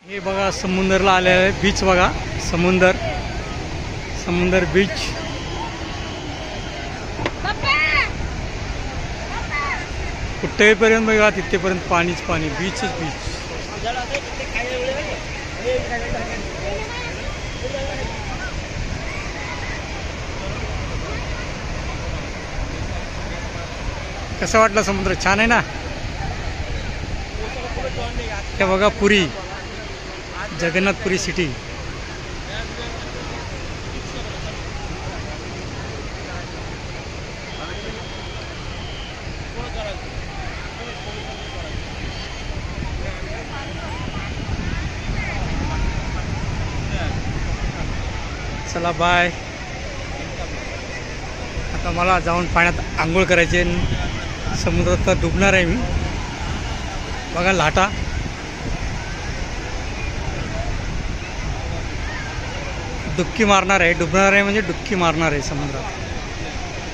हे बघा समुद्रला आले आहे. बीच बघा, समुद्र बीच. कुठेपर्यंत बघा तिथेपर्यंत पाणीच पाणी, बीचच बीच. कसं वाटलं समुद्र? छान आहे ना. हे बघा पुरी, जगन्नाथपुरी सिटी. चला बाय. आता मला जाऊन पाण्यात आंघोळ करायची, समुद्रात डुबणार आहे मी. बघा लाटा. डुबकी मारणार आहे, डुबणार आहे म्हणजे डुबकी मारणार आहे समुद्रात.